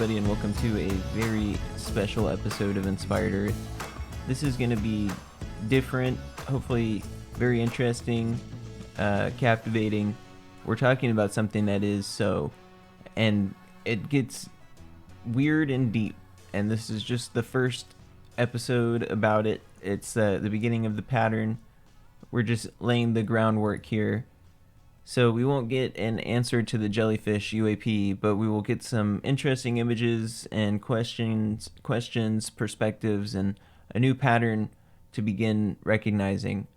everybody, and welcome to a very special episode of Inspired Earth. This is going to be different, hopefully very interesting, captivating. We're talking about something that is so, and it gets weird and deep, and this is just the first episode about it. It's the beginning of the pattern. We're just laying the groundwork here. So we won't get an answer to the Jellyfish UAP, but we will get some interesting images and questions, perspectives, and a new pattern to begin recognizing.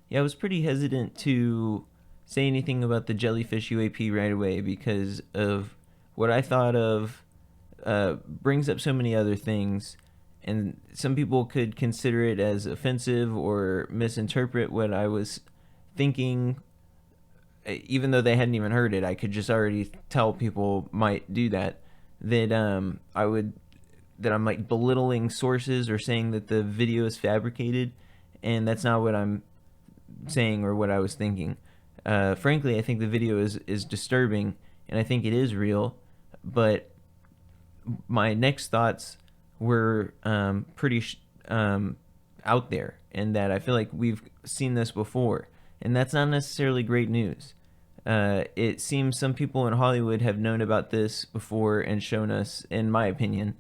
Yeah, I was pretty hesitant to say anything about the Jellyfish UAP right away because of what I thought of brings up so many other things, and some people could consider it as offensive or misinterpret what I was thinking. Even though they hadn't even heard it, I could just already tell people might do that I'm like belittling sources or saying that the video is fabricated, and that's not what I'm saying or what I was thinking. Frankly, I think the video is disturbing, and I think it is real, but my next thoughts were pretty out there, in that I feel like we've seen this before. And that's not necessarily great news. It seems some people in Hollywood have known about this before and shown us, in my opinion.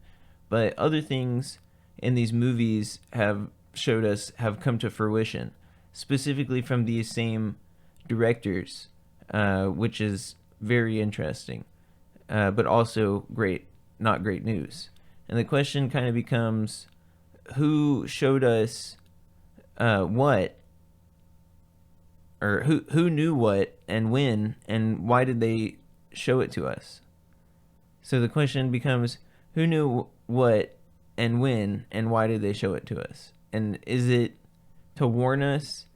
But other things in these movies have showed us have come to fruition, specifically from these same directors, which is very interesting, but also not great news. And the question kind of becomes, who showed us what? Or who knew what and when, and why did they show it to us? So the question becomes, who knew what and when, and why did they show it to us? And is it to warn us?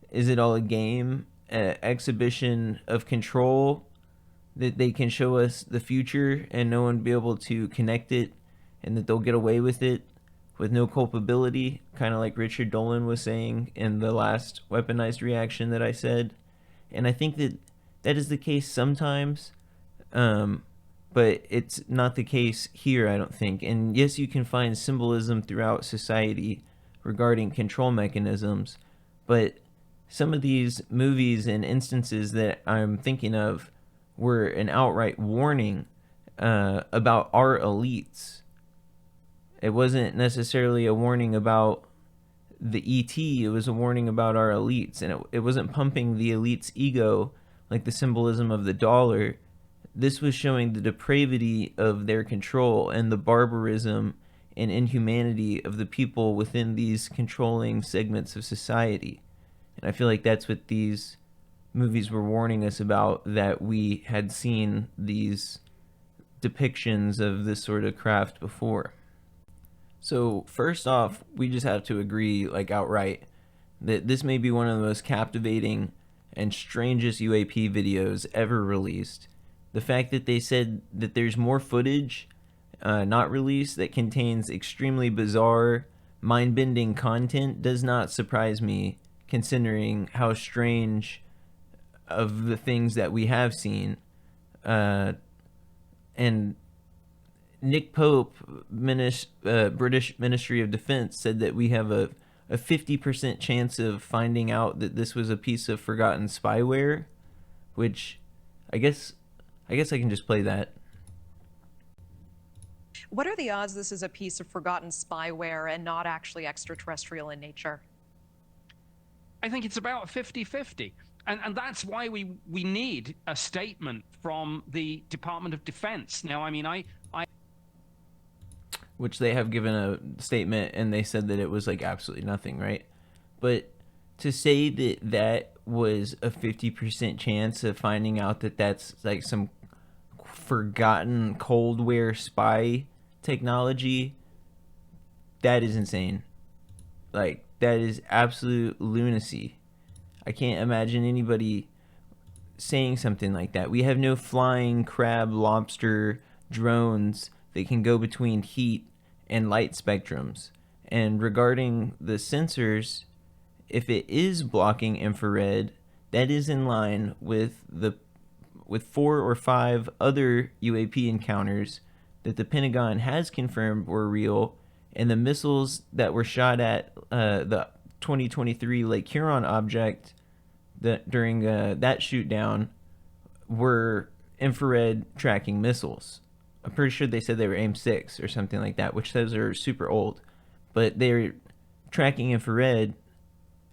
Is it all a game, an exhibition of control, that they can show us the future and no one be able to connect it, and that they'll get away with it with no culpability, kind of like Richard Dolan was saying in the last weaponized reaction that I said? And I think that is the case sometimes, but it's not the case here, I don't think. And yes, you can find symbolism throughout society regarding control mechanisms, but some of these movies and instances that I'm thinking of were an outright warning about our elites. It wasn't necessarily a warning about the ET, it was a warning about our elites. And it wasn't pumping the elite's ego like the symbolism of the dollar. This was showing the depravity of their control and the barbarism and inhumanity of the people within these controlling segments of society. And I feel like that's what these movies were warning us about, that we had seen these depictions of this sort of craft before. So first off, we just have to agree, like outright, that this may be one of the most captivating and strangest UAP videos ever released. The fact that they said that there's more footage not released that contains extremely bizarre, mind-bending content does not surprise me, considering how strange of the things that we have seen. And Nick Pope, British Ministry of Defense, said that we have a 50% chance of finding out that this was a piece of forgotten spyware, which I guess I can just play that. What are the odds this is a piece of forgotten spyware and not actually extraterrestrial in nature? I think it's about 50-50. And that's why we need a statement from the Department of Defense. Now, I mean, Which they have given a statement, and they said that it was like absolutely nothing, right? But to say that that was a 50% chance of finding out that that's like some forgotten Coldware spy technology, that is insane. Like, that is absolute lunacy. I can't imagine anybody saying something like that. We have no flying crab, lobster, drones that can go between heat and light spectrums. And regarding the sensors, if it is blocking infrared, that is in line with the with 4 or 5 other UAP encounters that the Pentagon has confirmed were real, and the missiles that were shot at the 2023 Lake Huron object during that shoot down were infrared tracking missiles. I'm pretty sure they said they were AIM-6 or something like that, which those are super old. But they're tracking infrared.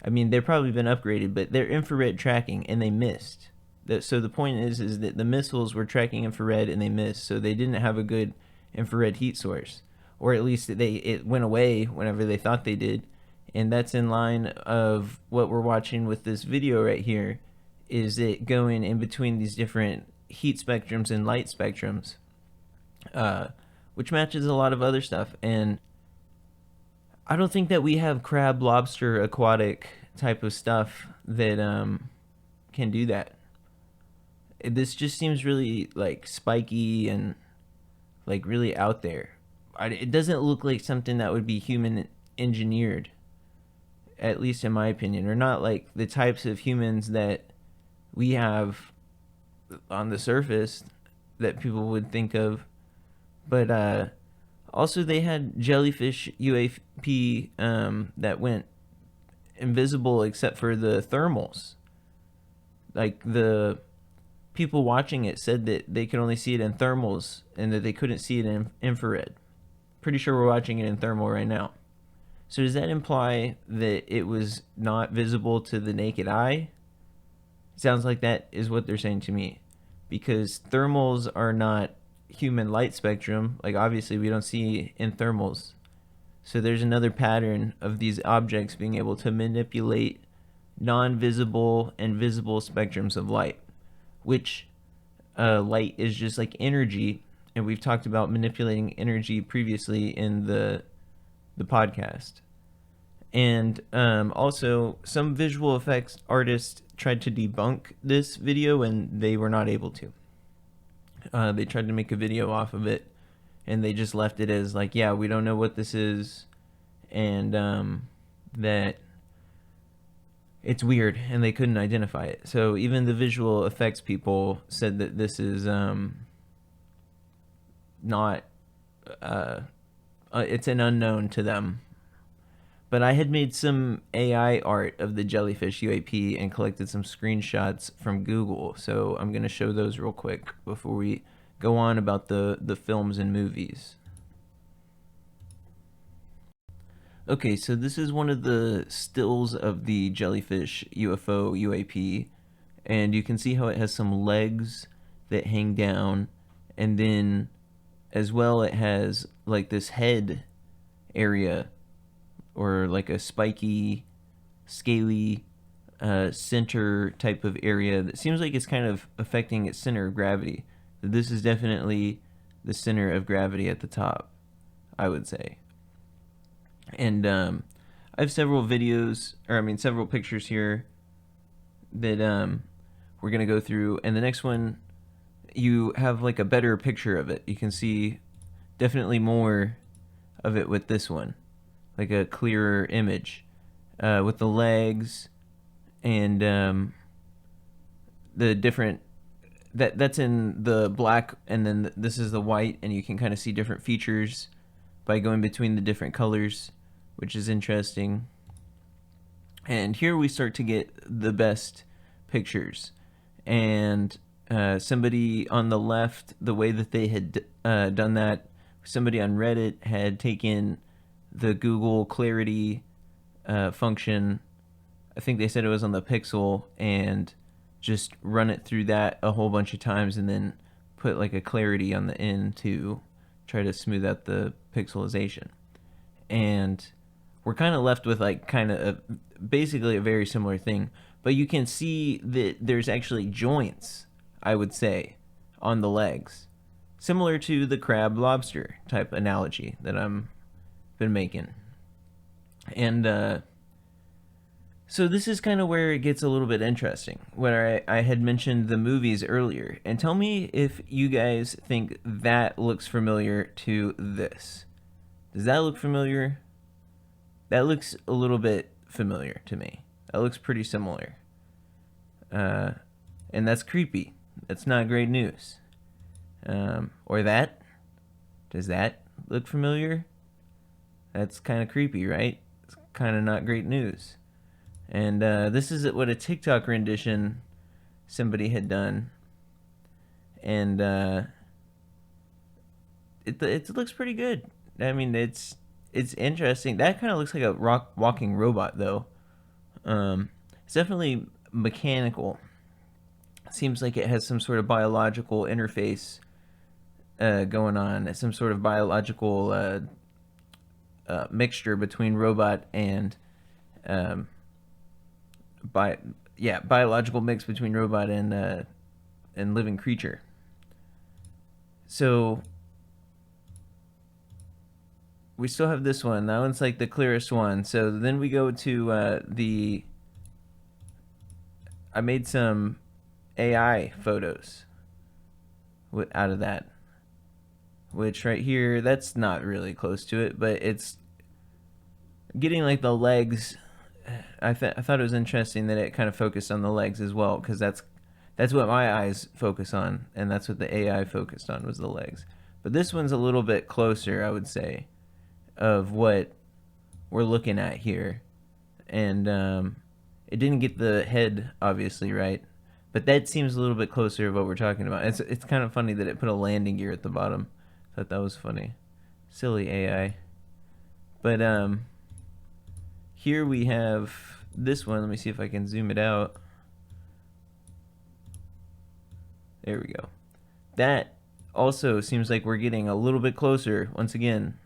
I mean, they've probably been upgraded, but they're infrared tracking, and they missed. So the point is that the missiles were tracking infrared, and they missed. So they didn't have a good infrared heat source. Or at least it went away whenever they thought they did. And that's in line of what we're watching with this video right here, is it going in between these different heat spectrums and light spectrums, which matches a lot of other stuff. And I don't think that we have crab, lobster, aquatic type of stuff that can do that. This just seems really like spiky and like really out there. It doesn't look like something that would be human engineered, at least in my opinion, or not like the types of humans that we have on the surface that people would think of. But also they had Jellyfish UAP that went invisible except for the thermals. Like the people watching it said that they could only see it in thermals and that they couldn't see it in infrared. Pretty sure we're watching it in thermal right now. So does that imply that it was not visible to the naked eye? Sounds like that is what they're saying to me, because thermals are not human light spectrum. Like obviously we don't see in thermals. So there's another pattern of these objects being able to manipulate non-visible and visible spectrums of light, which light is just like energy, and we've talked about manipulating energy previously in the podcast. And also some visual effects artists tried to debunk this video, and they were not able to. They tried to make a video off of it, and they just left it as like, yeah, we don't know what this is, and that it's weird, and they couldn't identify it. So even the visual effects people said that this is not it's an unknown to them. But I had made some AI art of the Jellyfish UAP and collected some screenshots from Google, so I'm going to show those real quick before we go on about the films and movies. Okay, so this is one of the stills of the Jellyfish UFO UAP, and you can see how it has some legs that hang down, and then as well it has like this head area, or like a spiky, scaly center type of area that seems like it's kind of affecting its center of gravity. This is definitely the center of gravity at the top, I would say. And I have several pictures here that we're going to go through. And the next one, you have like a better picture of it. You can see definitely more of it with this one, like a clearer image with the legs and the different that's in the black, and then this is the white, and you can kind of see different features by going between the different colors, which is interesting. And here we start to get the best pictures. And somebody on the left, the way that they had done that, somebody on Reddit had taken the Google Clarity function, I think they said it was on the Pixel, and just run it through that a whole bunch of times, and then put like a clarity on the end to try to smooth out the pixelization. And we're kind of left with like basically a very similar thing, but you can see that there's actually joints, I would say, on the legs, similar to the crab lobster type analogy that I'm been making. And so this is kind of where it gets a little bit interesting, where I had mentioned the movies earlier. And tell me if you guys think that looks familiar to this. Does that look familiar? That looks a little bit familiar to me. That looks pretty similar. And that's creepy. That's not great news. Or that. Does that look familiar? That's kind of creepy, right? It's kind of not great news. And this is what a TikTok rendition somebody had done. And it looks pretty good. I mean, it's interesting. That kind of looks like a walking robot, though. It's definitely mechanical. Seems like it has some sort of biological interface going on. Some sort of biological mixture between robot and biological mix between robot and living creature. So we still have this one. That one's like the clearest one. So then we go to I made some AI photos out of that, which right here, that's not really close to it, but it's getting like the legs. I thought it was interesting that it kind of focused on the legs as well, because that's what my eyes focus on, and that's what the AI focused on, was the legs. But this one's a little bit closer, I would say, of what we're looking at here. And it didn't get the head, obviously, right? But that seems a little bit closer to what we're talking about. It's kind of funny that it put a landing gear at the bottom. Thought that was funny. Silly AI. But here we have this one. Let me see if I can zoom it out. There we go. That also seems like we're getting a little bit closer, once again,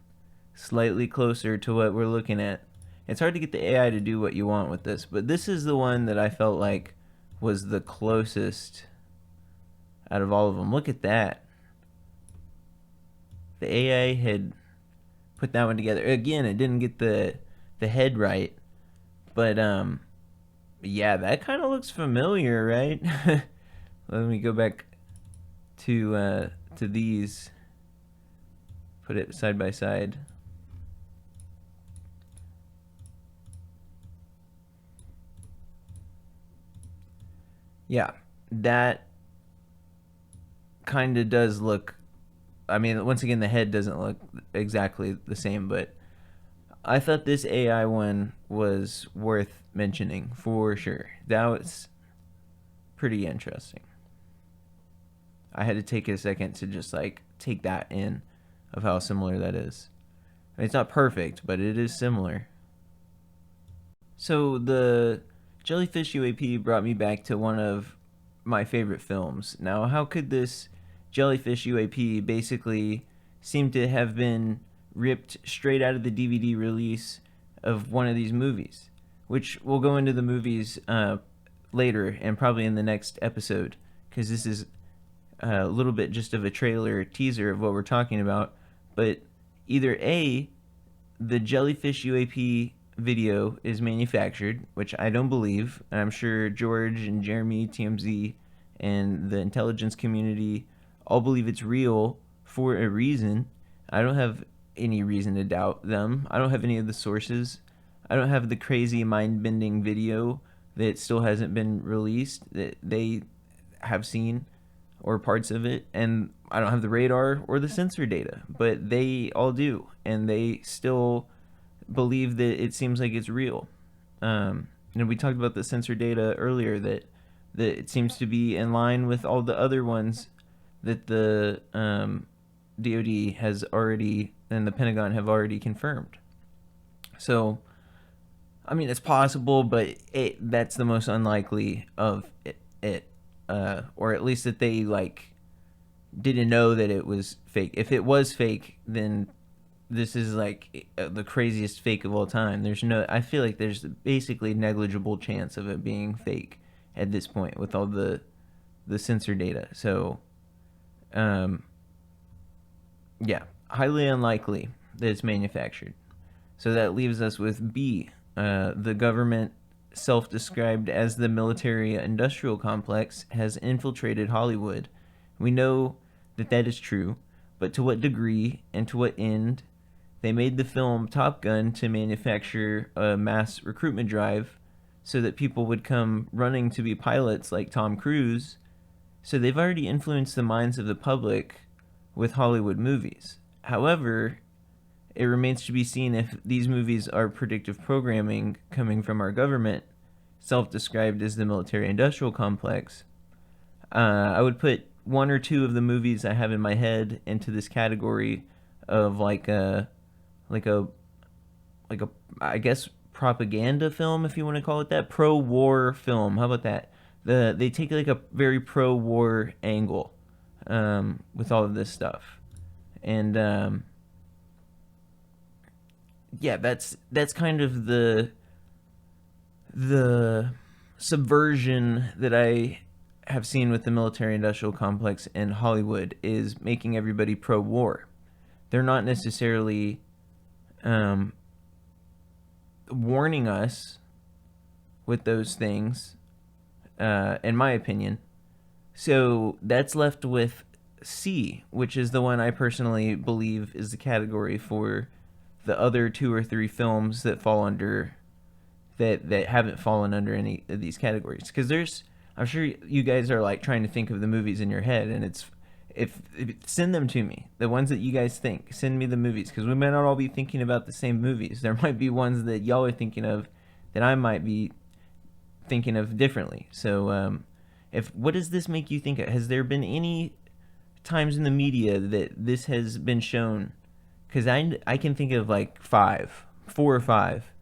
slightly closer to what we're looking at. It's hard to get the AI to do what you want with this, but this is the one that I felt like was the closest out of all of them. Look at that. The AI had put that one together. Again, it didn't get the head right, but yeah, that kind of looks familiar, right? Let me go back to these. Put it side by side. Yeah, that kind of does look. I mean, once again, the head doesn't look exactly the same, but I thought this AI one was worth mentioning for sure. That was pretty interesting. I had to take a second to just like take that in of how similar that is. I mean, it's not perfect, but it is similar. So the Jellyfish UAP brought me back to one of my favorite films. Now, how could this Jellyfish UAP basically seem to have been ripped straight out of the DVD release of one of these movies? Which we'll go into the movies later and probably in the next episode, because this is a little bit just of a trailer teaser of what we're talking about. But either A, the Jellyfish UAP video is manufactured, which I don't believe, and I'm sure George and Jeremy, TMZ, and the intelligence community all believe it's real for a reason. I don't have any reason to doubt them. I don't have any of the sources. I don't have the crazy mind-bending video that still hasn't been released that they have seen, or parts of it, and I don't have the radar or the sensor data, but they all do, and they still believe that it seems like it's real. And we talked about the sensor data earlier, that it seems to be in line with all the other ones that the DoD has already and the Pentagon have already confirmed. So, I mean, it's possible, but that's the most unlikely of it. Or at least that they like didn't know that it was fake. If it was fake, then this is like the craziest fake of all time. I feel like there's basically negligible chance of it being fake at this point with all the sensor data. So, yeah, highly unlikely that it's manufactured. So that leaves us with B, the government, self-described as the military-industrial complex, has infiltrated Hollywood. We know that that is true, but to what degree and to what end? They made the film Top Gun to manufacture a mass recruitment drive so that people would come running to be pilots like Tom Cruise, So they've already influenced the minds of the public with Hollywood movies. However, it remains to be seen if these movies are predictive programming coming from our government, self-described as the military-industrial complex. I would put one or two of the movies I have in my head into this category of like a I guess propaganda film, if you want to call it that, pro-war film. How about that? They take like a very pro-war angle with all of this stuff, and yeah, that's kind of the subversion that I have seen with the military-industrial complex in Hollywood, is making everybody pro-war. They're not necessarily warning us with those things, in my opinion. So that's left with C, which is the one I personally believe is the category for the other 2 or 3 films that fall under that haven't fallen under any of these categories. Because I'm sure you guys are like trying to think of the movies in your head, and if send them to me, the ones that you guys think. Send me the movies, because we might not all be thinking about the same movies. There might be ones that y'all are thinking of that I might be thinking of differently. So what does this make you think of? Has there been any times in the media that this has been shown? Because I can think of like 4 or 5,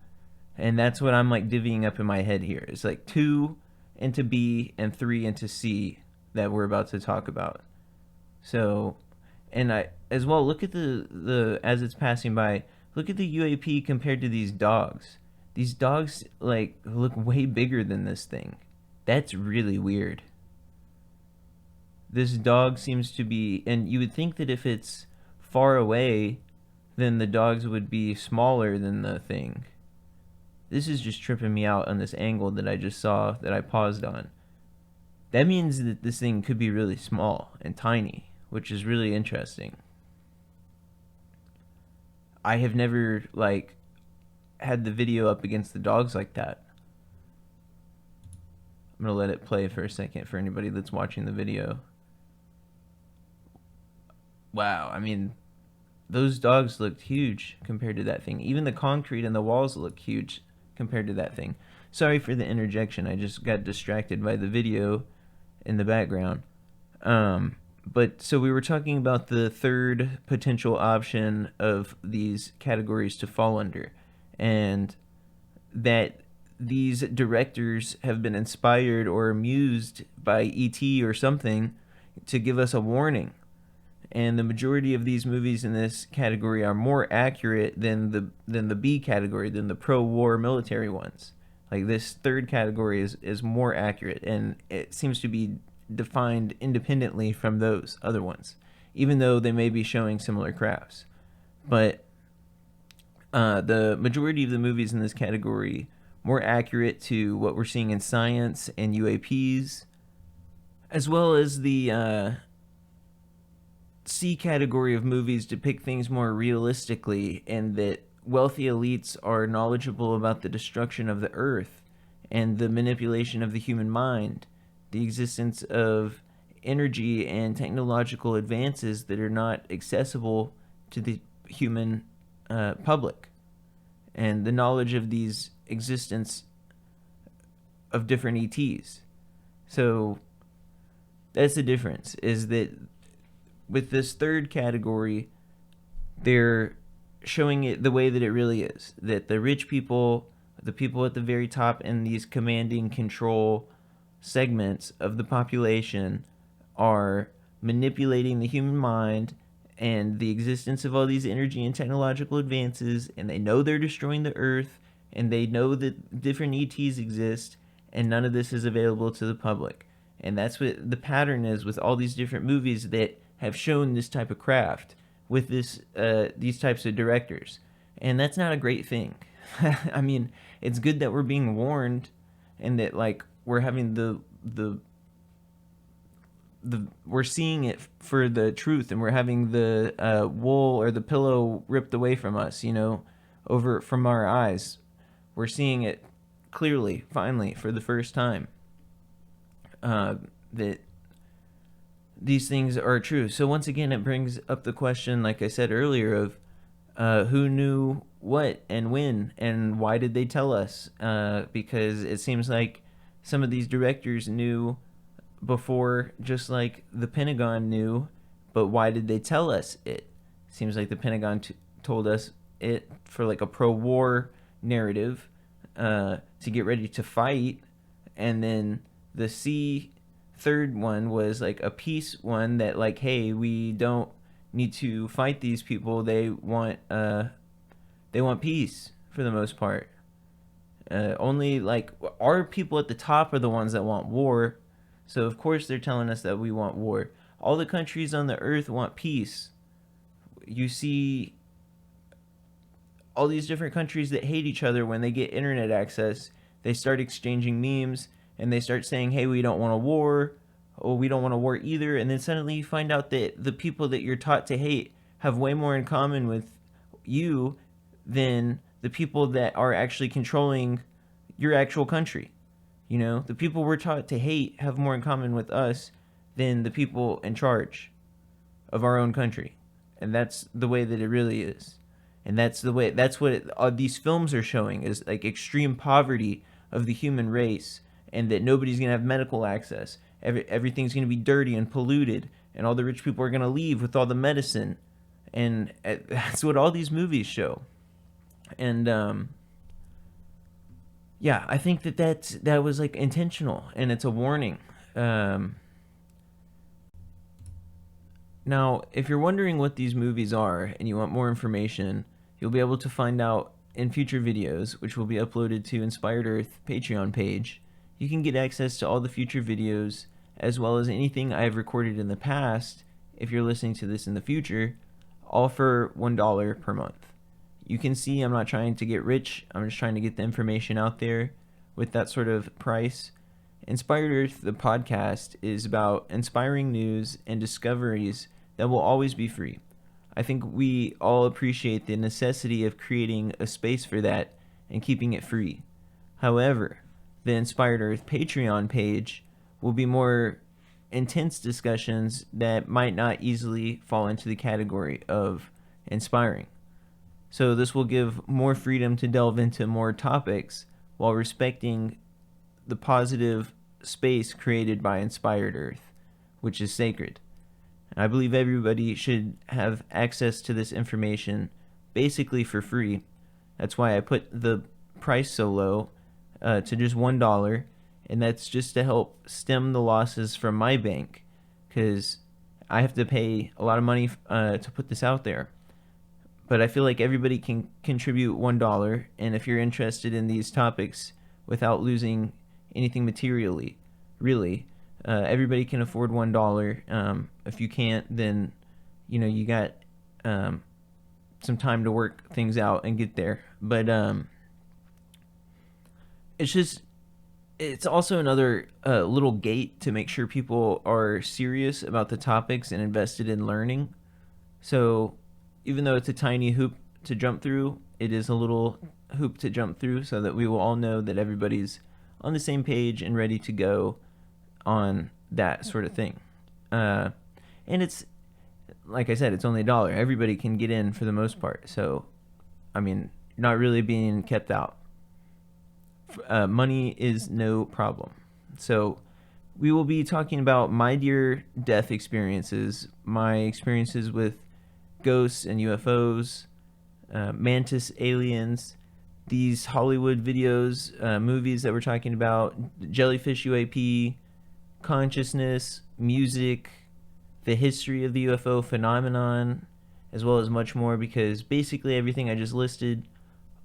and that's what I'm like divvying up in my head here. It's like 2 into B and 3 into C that we're about to talk about. So, and I as well, look at the as it's passing by, look at the UAP compared to these dogs. These dogs like look way bigger than this thing. That's really weird. This dog seems to be, and you would think that if it's far away, then the dogs would be smaller than the thing. This is just tripping me out on this angle that I just saw, that I paused on. That means that this thing could be really small and tiny, which is really interesting. I have never like had the video up against the dogs like that. I'm gonna let it play for a second for anybody that's watching the video. Wow, I mean, those dogs looked huge compared to that thing. Even the concrete and the walls look huge compared to that thing. Sorry for the interjection. I just got distracted by the video in the background. But so we were talking about the third potential option of these categories to fall under, and that these directors have been inspired or amused by E.T. or something to give us a warning. And the majority of these movies in this category are more accurate than the B category, than the pro-war military ones. Like, this third category is more accurate, and it seems to be defined independently from those other ones, even though they may be showing similar crafts. But the majority of the movies in this category more accurate to what we're seeing in science and UAPs, as well as the C category of movies depict things more realistically, and that wealthy elites are knowledgeable about the destruction of the earth and the manipulation of the human mind, the existence of energy and technological advances that are not accessible to the human public, and the knowledge of these existence of different ETs. So that's the difference, is that with this third category, they're showing it the way that it really is. That the rich people, the people at the very top in these commanding control segments of the population, are manipulating the human mind and the existence of all these energy and technological advances, and they know they're destroying the earth, and they know that different ETs exist, and none of this is available to the public. And that's what the pattern is with all these different movies that have shown this type of craft with these types of directors. And that's not a great thing. I mean, it's good that we're being warned, and that like we're having we're seeing it for the truth, and we're having the wool or the pillow ripped away from us, over from our eyes. We're seeing it clearly, finally, for the first time. That these things are true. So once again, it brings up the question, like I said earlier, of who knew what and when, and why did they tell us? Because it seems like some of these directors knew before, just like the Pentagon knew, but why did they tell us it? Seems like the Pentagon told us it for like a pro-war narrative, to get ready to fight, and then the third one was like a peace one that, like, hey, we don't need to fight these people. They want peace for the most part. Only like our people at the top are the ones that want war. So of course they're telling us that we want war. All the countries on the earth want peace. You see all these different countries that hate each other. When they get internet access, they start exchanging memes and they start saying, hey, we don't want a war. Oh, we don't want a war either. And then suddenly you find out that the people that you're taught to hate have way more in common with you than the people that are actually controlling your actual country. You know, the people we're taught to hate have more in common with us than the people in charge of our own country. And that's the way that it really is. And that's what these films are showing, is like extreme poverty of the human race, and that nobody's going to have medical access. Everything's going to be dirty and polluted, and all the rich people are going to leave with all the medicine. And that's what all these movies show. And yeah, I think that was like intentional, and it's a warning. Now, if you're wondering what these movies are and you want more information, you'll be able to find out in future videos, which will be uploaded to Inspired Earth Patreon page. You can get access to all the future videos, as well as anything I have recorded in the past, if you're listening to this in the future, all for $1 per month. You can see I'm not trying to get rich. I'm just trying to get the information out there with that sort of price. Inspired Earth, the podcast, is about inspiring news and discoveries that will always be free. I think we all appreciate the necessity of creating a space for that and keeping it free. However, the Inspired Earth Patreon page will be more intense discussions that might not easily fall into the category of inspiring. So this will give more freedom to delve into more topics while respecting the positive space created by Inspired Earth, which is sacred. I believe everybody should have access to this information basically for free. That's why I put the price so low, to just $1, and that's just to help stem the losses from my bank, because I have to pay a lot of money to put this out there. But I feel like everybody can contribute $1, and if you're interested in these topics without losing anything materially, really, everybody can afford $1. If you can't, then you got some time to work things out and get there. But it's also another little gate to make sure people are serious about the topics and invested in learning. So even though it's a tiny hoop to jump through, it is a little hoop to jump through, so that we will all know that everybody's on the same page and ready to go on that sort of thing. And it's, like I said, it's only $1. Everybody can get in for the most part. So, I mean, not really being kept out. Money is no problem. So we will be talking about my near-death experiences, my experiences with ghosts and UFOs, mantis aliens, these Hollywood videos, movies that we're talking about, Jellyfish UAP, consciousness, music, the history of the UFO phenomenon, as well as much more, because basically everything I just listed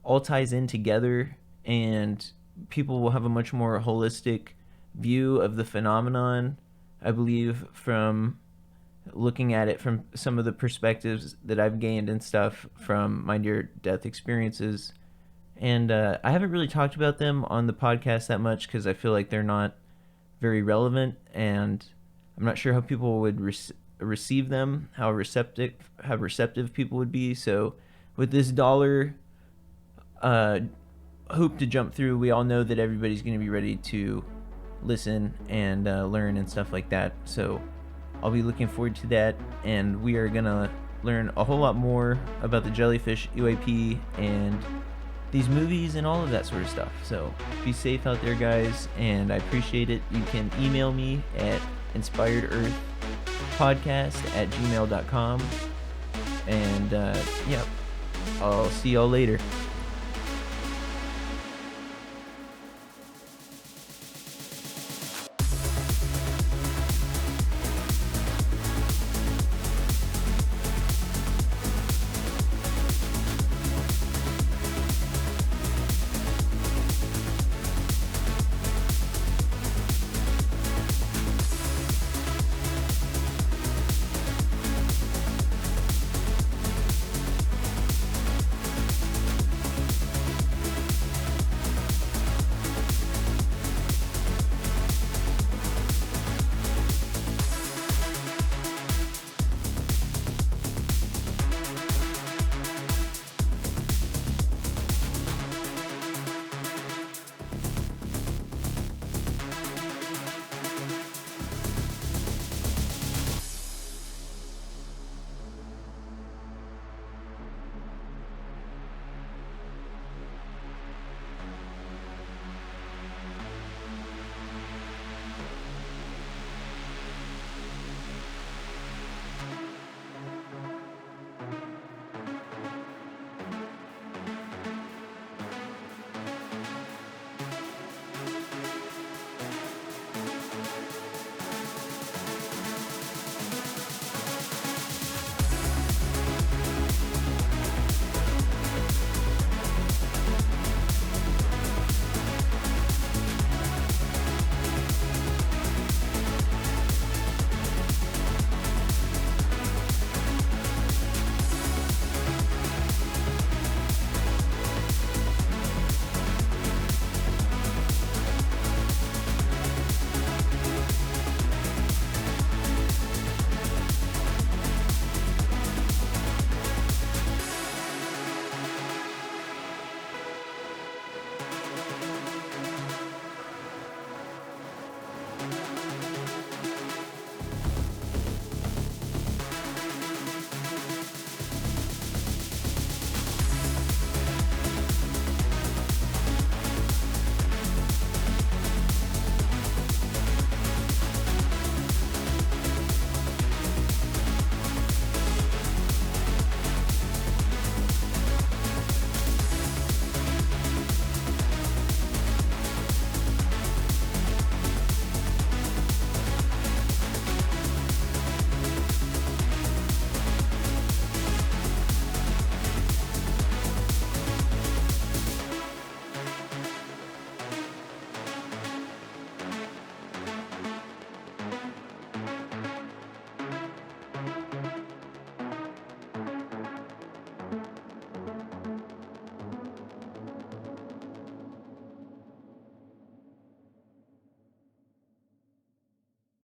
all ties in together, and people will have a much more holistic view of the phenomenon, I believe, from looking at it from some of the perspectives that I've gained and stuff from my near-death experiences. And I haven't really talked about them on the podcast that much, because I feel like they're not very relevant, and I'm not sure how people would receive them, how receptive people would be. So with this $1 hoop to jump through, we all know that everybody's going to be ready to listen and learn and stuff like that. So I'll be looking forward to that, and we are gonna learn a whole lot more about the Jellyfish UAP and these movies and all of that sort of stuff. So be safe out there, guys, and I appreciate it. You can email me at inspiredearthpodcast@gmail.com, and yeah, I'll see y'all later.